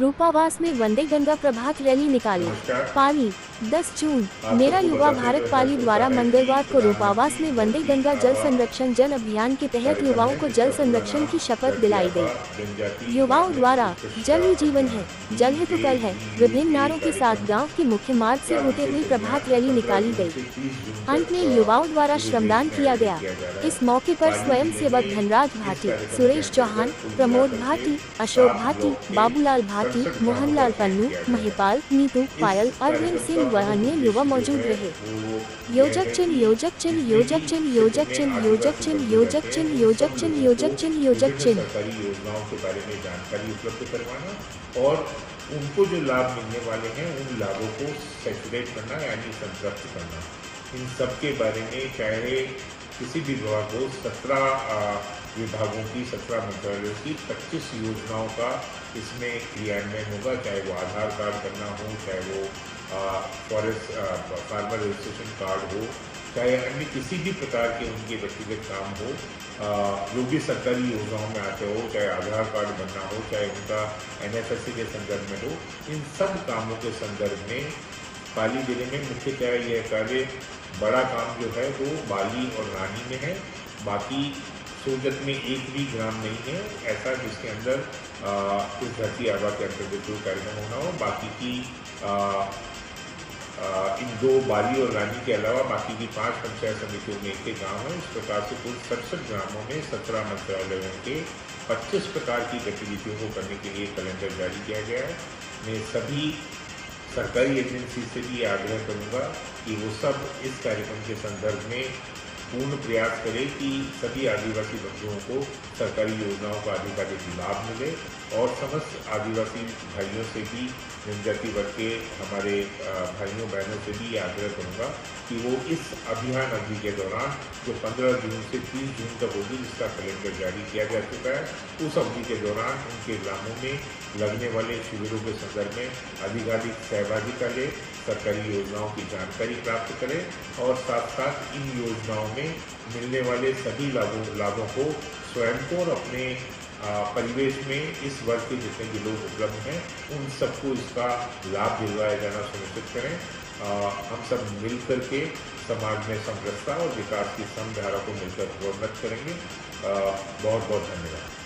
रूपावास में वंदे गंगा प्रभात रैली निकाली। पाली 10 जून। मेरा युवा भारत पाली द्वारा मंगलवार को रूपावास में वंदे गंगा जल संरक्षण जन अभियान के तहत युवाओं को जल संरक्षण की शपथ दिलाई गई। युवाओं द्वारा जल ही जीवन है, जल है तो कल है विभिन्न नारों के साथ गांव के मुख्य मार्ग से होते हुए प्रभात रैली निकाली गई। अंत में युवाओं द्वारा श्रमदान किया गया। इस मौके पर स्वयं सेवक धनराज भाटी, सुरेश चौहान, प्रमोद भाटी, अशोक भाटी, बाबूलाल भाटी, मोहनलाल पन्नू, महिपाल, नीतू, पायल, अरविंद सिंह व अन्य युवा मौजूद रहे। योजक चिन्ह योजक चिन्ह योजक चिन्ह योजक चिन्ह योजक चिन्ह योजक चिन्ह योजक चिन्ह योजक चिन्ह योजक चिन्ह सरकारी योजनाओं के बारे में जानकारी उपलब्ध करवाना और उनको जो लाभ मिलने वाले हैं उन लाभों को सैचुरेट करना यानी संतृप्त करना। इन सब के बारे में चाहे किसी भी विभाग को 17 विभागों की 17 मंत्रालयों की 25 योजनाओं का इसमें क्रियान्वयन होगा, चाहे वो आधार कार्ड करना हो, चाहे वो फॉरेस्ट फार्मर रजिस्ट्रेशन कार्ड हो, चाहे अन्य किसी भी प्रकार के उनके व्यक्तिगत काम हो, जो भी सरकारी योजनाओं में आते हो, चाहे आधार कार्ड बनना हो, चाहे उनका NFSC के संदर्भ में हो, इन सब कामों के संदर्भ में पाली जिले में मुख्यतः यह कार्य बड़ा काम जो है वो बाली और रानी में है। बाकी सोजत में एक भी ग्राम नहीं है ऐसा जिसके अंदर इस धरती आबा के अंतर्गत जो कार्यक्रम होना हो। बाकी की इन 2 बाली और रानी के अलावा बाकी की 5 पंचायत समितियों में एक गांव है। इस प्रकार से कुल 67 ग्रामों में 17 मंत्रालयों के 25 प्रकार की गतिविधियों को करने के लिए कैलेंडर जारी किया गया है। मैं सभी सरकारी एजेंसी से भी आग्रह करूंगा कि वो सब इस कार्यक्रम के संदर्भ में पूर्ण प्रयास करें कि सभी आदिवासी बंधुओं को सरकारी योजनाओं का अधिकाधिक लाभ मिले और समस्त आदिवासी भाइयों से भी जनजाति वर्ग के हमारे भाइयों बहनों से भी आग्रह करूंगा कि वो इस अभियान अवधि के दौरान जो 15 जून से 30 जून तक होगी जिसका कैलेंडर जारी किया जा चुका है, उस अवधि के दौरान उनके ग्रामों में लगने वाले शिविरों के संदर्भ में अधिकाधिक सहभागिता लें, सरकारी योजनाओं की जानकारी प्राप्त करें और साथ साथ इन योजनाओं में मिलने वाले सभी लाभों को स्वयं को और अपने परिवेश में इस वर्ग के जितने भी लोग उपलब्ध हैं उन सबको इसका लाभ दिलवाया जाना सुनिश्चित करें। हम सब मिल करके समाज में समरसता और विकास की समधारा को मिलकर प्रोन्नत करेंगे। बहुत बहुत धन्यवाद।